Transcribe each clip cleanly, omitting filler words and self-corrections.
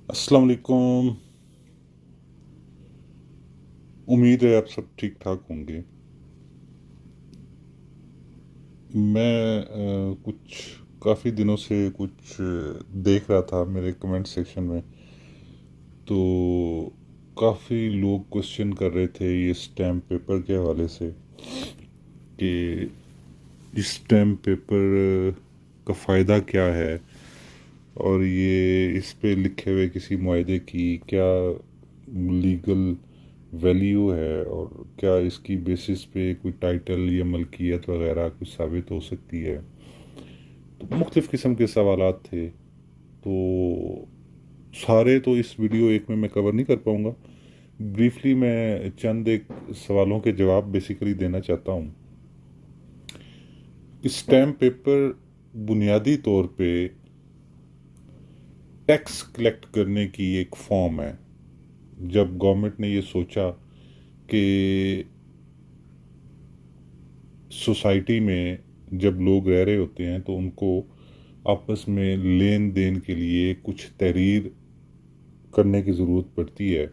अस्सलाम वालेकुम। उम्मीद है आप सब ठीक ठाक होंगे। मैं कुछ काफ़ी दिनों से कुछ देख रहा था मेरे कमेंट सेक्शन में, तो काफ़ी लोग क्वेश्चन कर रहे थे ये स्टैम्प पेपर के हवाले से कि इस स्टैम्प पेपर का फ़ायदा क्या है, और ये इस पे लिखे हुए किसी मुआहदे की क्या लीगल वैल्यू है, और क्या इसकी बेसिस पे कोई टाइटल या मलकियत वगैरह कुछ साबित हो सकती है। तो मुख्तलिफ़ किस्म के सवालात थे, तो सारे तो इस वीडियो एक में मैं कवर नहीं कर पाऊँगा। ब्रीफली मैं चंद एक सवालों के जवाब बेसिकली देना चाहता हूँ। स्टैम्प पेपर बुनियादी तौर पे टैक्स कलेक्ट करने की एक फॉर्म है। जब गवर्नमेंट ने ये सोचा कि सोसाइटी में जब लोग रह रहे होते हैं तो उनको आपस में लेन देन के लिए कुछ तहरीर करने की ज़रूरत पड़ती है,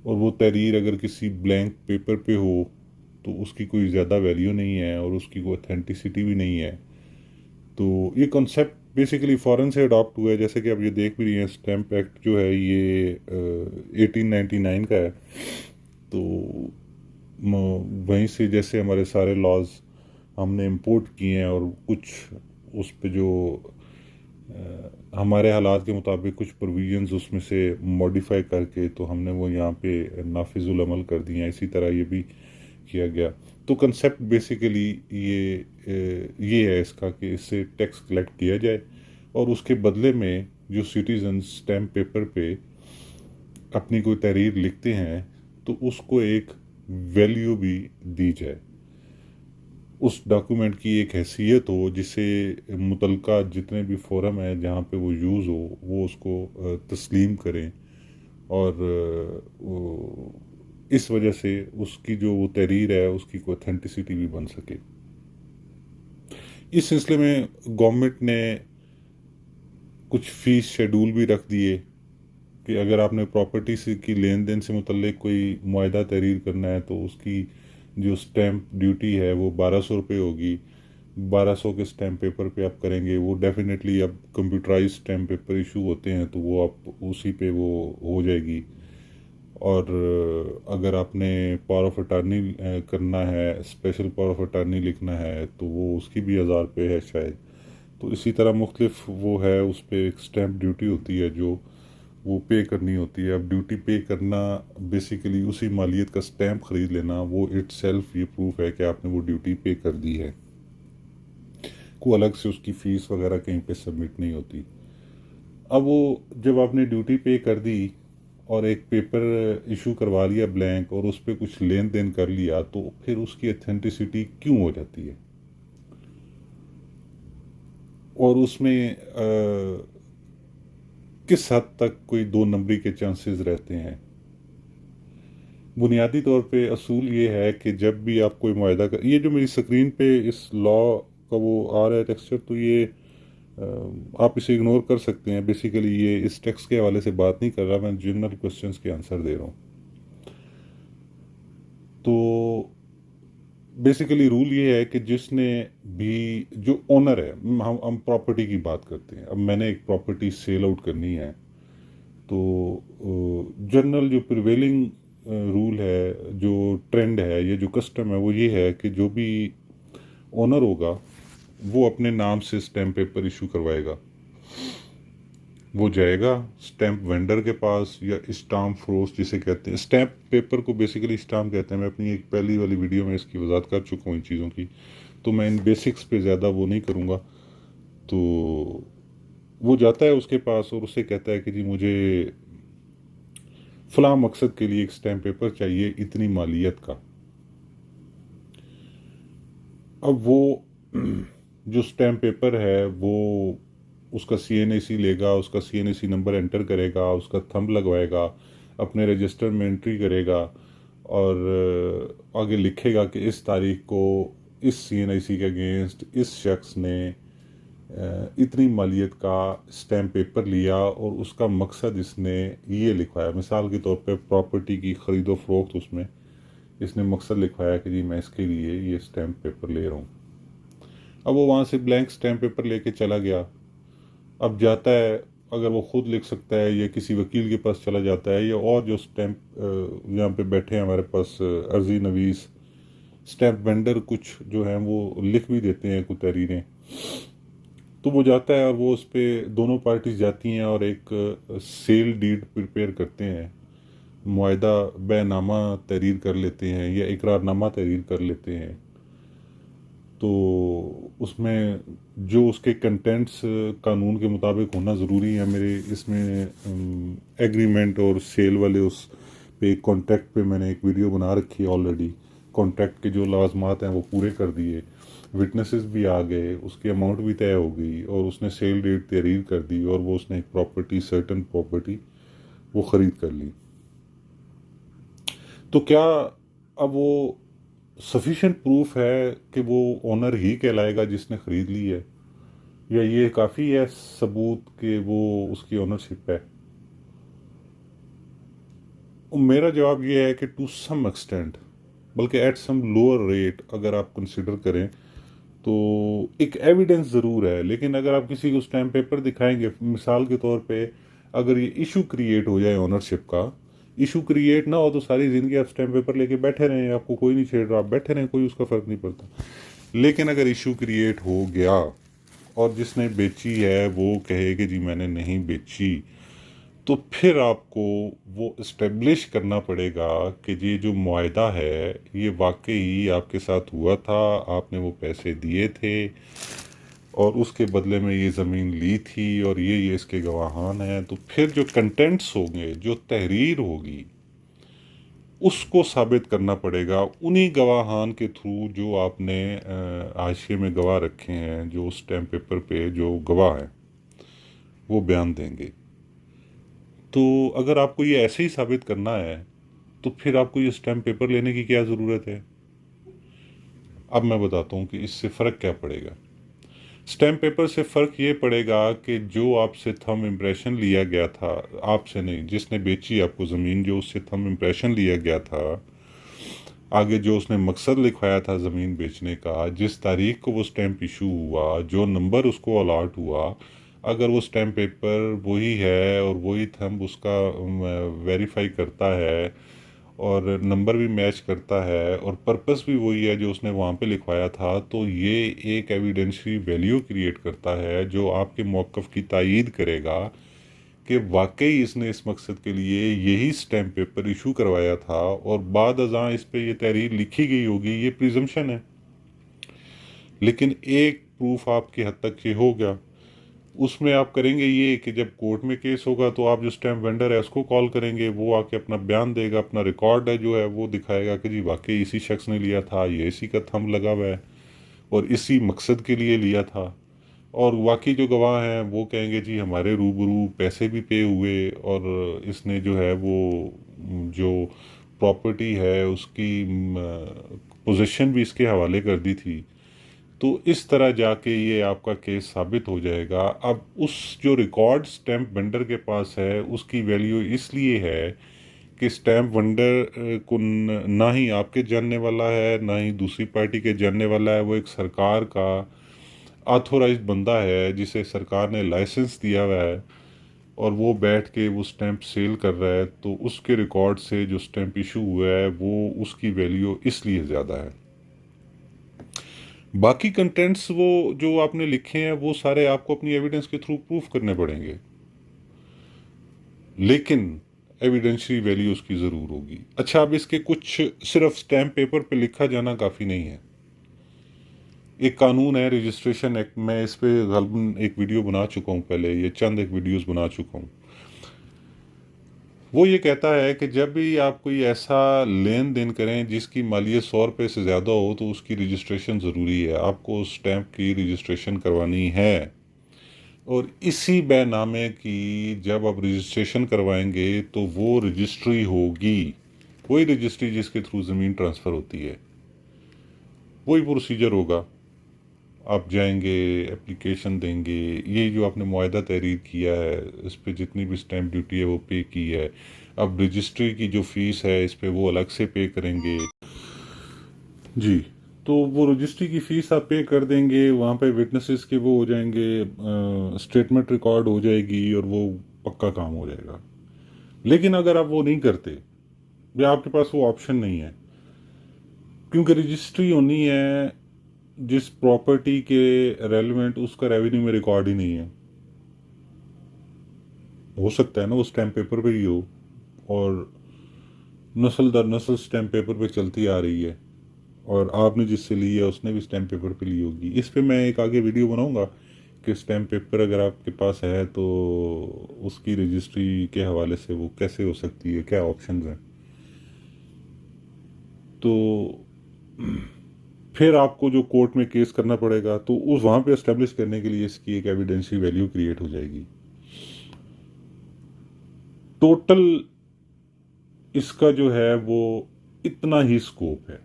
और वो तहरीर अगर किसी ब्लैंक पेपर पे हो तो उसकी कोई ज़्यादा वैल्यू नहीं है और उसकी कोई ऑथेंटिसिटी भी नहीं है। तो ये कॉन्सेप्ट बेसिकली फ़ॉरेन से अडॉप्ट हुआ है। जैसे कि आप ये देख भी रही हैं, स्टैम्प एक्ट जो है ये 1899 का है। तो वहीं से जैसे हमारे सारे लॉज हमने इंपोर्ट किए हैं, और कुछ उस पे जो हमारे हालात के मुताबिक कुछ प्रोविजंस उसमें से मॉडिफाई करके तो हमने वो यहाँ पे नाफिजुल अमल कर दिए हैं। इसी तरह ये भी किया गया। तो कंसेप्ट बेसिकली ये है इसका कि इससे टैक्स कलेक्ट किया जाए, और उसके बदले में जो सिटीजन स्टैम्प पेपर पे अपनी कोई तहरीर लिखते हैं तो उसको एक वैल्यू भी दी जाए, उस डॉक्यूमेंट की एक हैसियत हो जिसे मुतलका जितने भी फोरम है जहाँ पे वो यूज़ हो वो उसको तस्लीम करें, और इस वजह से उसकी जो वो तहरीर है उसकी कोई ऑथेंटिसिटी भी बन सके। इस सिलसिले में गवर्नमेंट ने कुछ फ़ीस शेड्यूल भी रख दिए कि अगर आपने प्रॉपर्टी से की लेन देन से मुतल्लिक कोई मुआहदा तहरीर करना है तो उसकी जो स्टैम्प ड्यूटी है वो 1200 रुपये होगी। 1200 के स्टैम्प पेपर पे आप करेंगे, वो डेफिनेटली अब कंप्यूटराइज स्टैम्प पेपर इशू होते हैं तो वो आप उसी पे वो हो जाएगी। और अगर आपने पावर ऑफ अटार्नी करना है, स्पेशल पावर ऑफ अटार्नी लिखना है तो वो उसकी भी 1000 रुपये है शायद। तो इसी तरह मुख्तलिफ वो है, उस पर एक स्टैम्प ड्यूटी होती है जो वो पे करनी होती है। अब ड्यूटी पे करना बेसिकली उसी मालियत का स्टैम्प ख़रीद लेना, वो इट्सेल्फ ये प्रूफ है कि आपने वो ड्यूटी पे कर दी है। को अलग से उसकी फ़ीस वगैरह कहीं पे सबमिट नहीं होती। अब वो जब आपने ड्यूटी पे कर दी और एक पेपर इशू करवा लिया ब्लैंक, और उस पर कुछ लेन देन कर लिया, तो फिर उसकी अथेंटिसिटी क्यों हो जाती है, और उसमें किस हद तक कोई दो नंबरी के चांसेस रहते हैं। बुनियादी तौर पे असूल ये है कि जब भी आप कोई मुआहदा कर, ये जो मेरी स्क्रीन पे इस लॉ का वो आ रहा है टेक्सचर, तो ये आप इसे इग्नोर कर सकते हैं। बेसिकली ये इस टेक्स्ट के हवाले से बात नहीं कर रहा, मैं जनरल क्वेश्चंस के आंसर दे रहा हूँ। तो बेसिकली रूल ये है कि जिसने भी जो ओनर है, हम प्रॉपर्टी की बात करते हैं। अब मैंने एक प्रॉपर्टी सेल आउट करनी है, तो जनरल जो प्रिवेलिंग रूल है, जो ट्रेंड है, ये जो कस्टम है, वो ये है कि जो भी ओनर होगा वो अपने नाम से स्टैम्प पेपर इशू करवाएगा। वो जाएगा स्टैम्प वेंडर के पास, या स्टाम्प फरोश जिसे कहते हैं। स्टैम्प पेपर को बेसिकली स्टाम्प कहते हैं। मैं अपनी एक पहली वाली वीडियो में इसकी वजाहत कर चुका हूँ इन चीज़ों की, तो मैं इन बेसिक्स पे ज़्यादा वो नहीं करूँगा। तो वो जाता है उसके पास और उससे कहता है कि जी मुझे फ़लाँ मकसद के लिए एक स्टैम्प पेपर चाहिए इतनी मालियत का। अब वो जो स्टैम्प पेपर है वो उसका CNAC लेगा, उसका CNAC नंबर एंटर करेगा, उसका थंब लगवाएगा, अपने रजिस्टर में एंट्री करेगा, और आगे लिखेगा कि इस तारीख को इस CNAC के अगेंस्ट इस शख्स ने इतनी मालियत का स्टैम्प पेपर लिया और उसका मकसद इसने ये लिखवाया, मिसाल के तौर पे प्रॉपर्टी की ख़रीदो फरोख्त, उसमें इसने मकसद लिखवाया कि जी मैं इसके लिए ये स्टैम्प पेपर ले रहा हूँ। अब वो वहाँ से ब्लैंक स्टैम्प पेपर लेके चला गया। अब जाता है, अगर वो खुद लिख सकता है या किसी वकील के पास चला जाता है, या और जो स्टैम्प यहाँ पे बैठे हैं हमारे पास अर्जी नवीस स्टैम्प वेंडर कुछ जो हैं वो लिख भी देते हैं कुछ तहरीरें, तो वो जाता है और वो उस पर दोनों पार्टीज जाती हैं और एक सेल डीड प्रिपेयर करते हैं, मुआहदा बैनामा तहरीर कर लेते हैं या इकरारनामा तहरीर कर लेते हैं। तो उसमें जो उसके कंटेंट्स कानून के मुताबिक होना ज़रूरी है, मेरे इसमें एग्रीमेंट और सेल वाले उस पे कॉन्ट्रैक्ट पे मैंने एक वीडियो बना रखी है ऑलरेडी। कॉन्ट्रैक्ट के जो लाजमात हैं वो पूरे कर दिए, विटनेसेस भी आ गए, उसकी अमाउंट भी तय हो गई और उसने सेल डेट तहरीर कर दी और वो उसने एक प्रॉपर्टी, सर्टन प्रॉपर्टी वो ख़रीद कर ली। तो क्या अब वो सफिशेंट प्रूफ है कि वो ओनर ही कहलाएगा जिसने ख़रीद ली है, या ये काफ़ी है सबूत कि वो उसकी ओनरशिप है? मेरा जवाब ये है कि टू सम एक्सटेंट, बल्कि एट सम लोअर रेट अगर आप कंसिडर करें तो एक एविडेंस ज़रूर है। लेकिन अगर आप किसी को स्टैम्प पेपर दिखाएंगे, मिसाल के तौर पे अगर ये इशू क्रिएट हो जाए ओनरशिप का, इशू क्रिएट ना हो तो सारी ज़िंदगी आप स्टैम्प पेपर लेके बैठे रहें, आपको कोई नहीं छेड़ रहा, आप बैठे रहें, कोई उसका फ़र्क नहीं पड़ता। लेकिन अगर इशू क्रिएट हो गया और जिसने बेची है वो कहे कि जी मैंने नहीं बेची, तो फिर आपको वो इस्टेब्लिश करना पड़ेगा कि ये जो मुआहदा है ये वाकई आपके साथ हुआ था, आपने वो पैसे दिए थे और उसके बदले में ये ज़मीन ली थी और ये इसके गवाहान हैं। तो फिर जो कंटेंट्स होंगे, जो तहरीर होगी, उसको साबित करना पड़ेगा उन्हीं गवाहान के थ्रू जो आपने हाशिए में गवाह रखे हैं, जो स्टैम्प पेपर पे जो गवाह हैं वो बयान देंगे। तो अगर आपको ये ऐसे ही साबित करना है तो फिर आपको ये स्टैम्प पेपर लेने की क्या ज़रूरत है? अब मैं बताता हूँ कि इससे फ़र्क क्या पड़ेगा। स्टैम्प पेपर से फ़र्क ये पड़ेगा कि जो आपसे थंब इम्प्रेशन लिया गया था, आपसे नहीं, जिसने बेची आपको ज़मीन, जो उससे थंब इम्प्रेशन लिया गया था, आगे जो उसने मकसद लिखवाया था ज़मीन बेचने का, जिस तारीख को वो स्टैम्प इशू हुआ, जो नंबर उसको अलॉट हुआ, अगर वो स्टैम्प पेपर वही है और वही थंब उसका वेरीफाई करता है और नंबर भी मैच करता है और पर्पस भी वही है जो उसने वहाँ पे लिखवाया था, तो ये एक एविडेंशियरी वैल्यू क्रिएट करता है जो आपके मौक़िफ़ की तायीद करेगा कि वाकई इसने इस मकसद के लिए यही स्टैम्प पेपर इशू करवाया था और बाद अज़ां इस पे ये तहरीर लिखी गई होगी, ये प्रिजम्पशन है। लेकिन एक प्रूफ आपकी हद तक ये हो गया, उसमें आप करेंगे ये कि जब कोर्ट में केस होगा तो आप जो स्टैम्प वेंडर है उसको कॉल करेंगे, वो आके अपना बयान देगा, अपना रिकॉर्ड है जो है वो दिखाएगा कि जी वाकई इसी शख्स ने लिया था, ये इसी का थंब लगा हुआ है और इसी मकसद के लिए लिया था। और बाकी जो गवाह हैं वो कहेंगे जी हमारे रूबरू पैसे भी पे हुए और इसने जो है वो जो प्रॉपर्टी है उसकी पोजीशन भी इसके हवाले कर दी थी। तो इस तरह जाके ये आपका केस साबित हो जाएगा। अब उस जो रिकॉर्ड स्टैम्प वेंडर के पास है उसकी वैल्यू इसलिए है कि स्टैम्प वेंडर को ना ही आपके जानने वाला है ना ही दूसरी पार्टी के जानने वाला है, वो एक सरकार का ऑथोराइज्ड बंदा है जिसे सरकार ने लाइसेंस दिया हुआ है और वो बैठ के वो स्टैम्प सेल कर रहा है, तो उसके रिकॉर्ड से जो स्टैम्प इशू हुआ है वो उसकी वैल्यू इसलिए ज़्यादा है। बाकी कंटेंट्स वो जो आपने लिखे हैं वो सारे आपको अपनी एविडेंस के थ्रू प्रूफ करने पड़ेंगे, लेकिन एविडेंशियरी वैल्यू उसकी ज़रूर होगी। अच्छा, अब इसके कुछ सिर्फ स्टैम्प पेपर पे लिखा जाना काफ़ी नहीं है। एक कानून है रजिस्ट्रेशन एक्ट, मैं इस पे गलबन एक वीडियो बना चुका हूँ पहले, ये चंद एक वीडियोस बना चुका हूँ। वो ये कहता है कि जब भी आप कोई ऐसा लेन देन करें जिसकी मालियत 100 रुपये से ज़्यादा हो तो उसकी रजिस्ट्रेशन ज़रूरी है, आपको उस स्टैम्प की रजिस्ट्रेशन करवानी है। और इसी बैनामे की जब आप रजिस्ट्रेशन करवाएंगे तो वो रजिस्ट्री होगी, वही रजिस्ट्री जिसके थ्रू ज़मीन ट्रांसफ़र होती है, वही प्रोसीजर होगा। आप जाएंगे, एप्लीकेशन देंगे, ये जो आपने मुआहदा तहरीर किया है इस पे जितनी भी स्टैम्प ड्यूटी है वो पे की है। अब रजिस्ट्री की जो फ़ीस है इस पे वो अलग से पे करेंगे जी। तो वो रजिस्ट्री की फ़ीस आप पे कर देंगे, वहाँ पे विटनेसेस के वो हो जाएंगे, स्टेटमेंट रिकॉर्ड हो जाएगी और वो पक्का काम हो जाएगा। लेकिन अगर आप वो नहीं करते या आपके पास वो ऑप्शन नहीं है, क्योंकि रजिस्ट्री होनी है जिस प्रॉपर्टी के रेलिवेंट उसका रेवेन्यू में रिकॉर्ड ही नहीं है। हो सकता है ना वो स्टैम्प पेपर पे ही हो और नस्ल दर नस्ल स्टैम्प पेपर पे चलती आ रही है और आपने जिससे ली है उसने भी स्टैम्प पेपर पे ली होगी। इस पे मैं एक आगे वीडियो बनाऊंगा कि स्टैम्प पेपर अगर आपके पास है तो उसकी रजिस्ट्री के हवाले से वो कैसे हो सकती है, क्या ऑप्शंस हैं। तो फिर आपको जो कोर्ट में केस करना पड़ेगा तो उस वहाँ पे एस्टेब्लिश करने के लिए इसकी एक एविडेंशियल वैल्यू क्रिएट हो जाएगी। टोटल इसका जो है वो इतना ही स्कोप है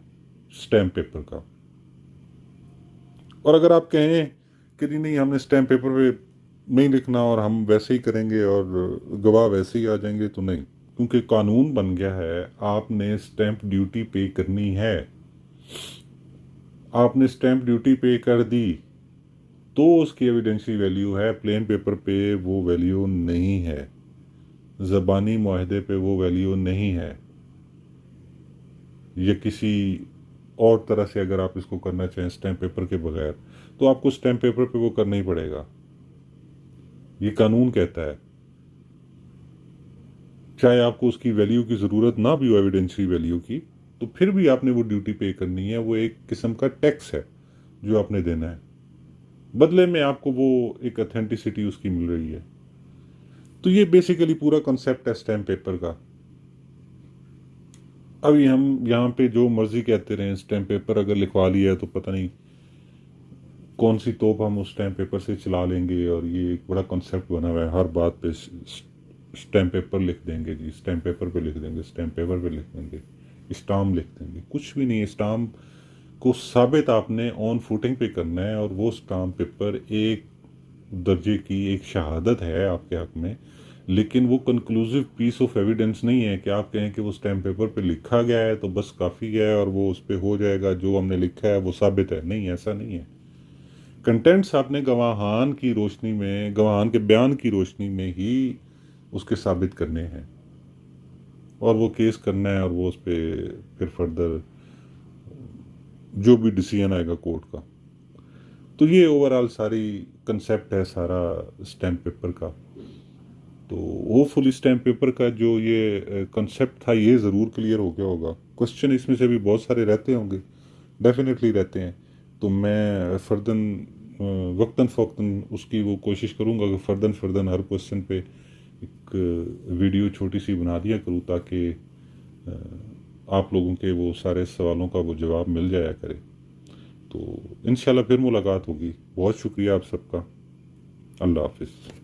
स्टैम्प पेपर का। और अगर आप कहें कि नहीं हमने स्टैम्प पेपर पे नहीं लिखना और हम वैसे ही करेंगे और गवाह वैसे ही आ जाएंगे, तो नहीं, क्योंकि कानून बन गया है आपने स्टैम्प ड्यूटी पे करनी है। आपने स्टैम्प ड्यूटी पे कर दी तो उसकी एविडेंशियल वैल्यू है, प्लेन पेपर पे वो वैल्यू नहीं है, ज़बानी मुआहदे पे वो वैल्यू नहीं है, या किसी और तरह से अगर आप इसको करना चाहें स्टैम्प पेपर के बगैर तो आपको स्टैम्प पेपर पे वो करना ही पड़ेगा। ये कानून कहता है, चाहे आपको उसकी वैल्यू की ज़रूरत ना भी हो एविडेंशियल वैल्यू की, तो फिर भी आपने वो ड्यूटी पे करनी है। वो एक किस्म का टैक्स है जो आपने देना है, बदले में आपको वो एक अथेंटिसिटी उसकी मिल रही है। तो ये बेसिकली पूरा कॉन्सेप्ट है स्टैम्प पेपर का। अभी हम यहाँ पे जो मर्जी कहते रहे, स्टैम्प पेपर अगर लिखवा लिया है तो पता नहीं कौन सी तोप हम उस स्टैम्प पेपर से चला लेंगे, और ये एक बड़ा कॉन्सेप्ट बना हुआ है, हर बात पे स्टैम्प पेपर लिख देंगे जी, स्टैम्प पेपर पे लिख देंगे, स्टैम्प पेपर पे लिख देंगे, स्टाम्प लिख देंगे। कुछ भी नहीं है। स्टाम्प को साबित आपने ऑन फुटिंग पे करना है, और वो स्टाम्प पेपर एक दर्जे की एक शहादत है आपके हक में, लेकिन वो कंक्लूसिव पीस ऑफ एविडेंस नहीं है कि आप कहें कि वो स्टैम्प पेपर पे लिखा गया है तो बस काफ़ी है और वो उस पर हो जाएगा, जो हमने लिखा है वो साबित है। नहीं, ऐसा नहीं है। कंटेंट्स आपने गवाहान की रोशनी में, गवाहान के बयान की रोशनी में ही उसके साबित करने हैं, और वो केस करना है, और वो उस पर फिर फर्दर जो भी डिसीजन आएगा कोर्ट का। तो ये ओवरऑल सारी कंसेप्ट है सारा स्टैम्प पेपर का। तो होपफुली स्टैम्प पेपर का जो ये कंसेप्ट था ये ज़रूर क्लियर हो गया होगा। क्वेश्चन इसमें से भी बहुत सारे रहते होंगे, डेफिनेटली रहते हैं। तो मैं फर्दन वक्तन फ़ौक्तन उसकी वो कोशिश करूँगा कि फर्दन हर क्वेश्चन पे एक वीडियो छोटी सी बना दिया करूँ, ताकि आप लोगों के वो सारे सवालों का वो जवाब मिल जाया करे। तो इंशाल्लाह फिर मुलाकात होगी। बहुत शुक्रिया आप सबका। अल्लाह हाफिज़।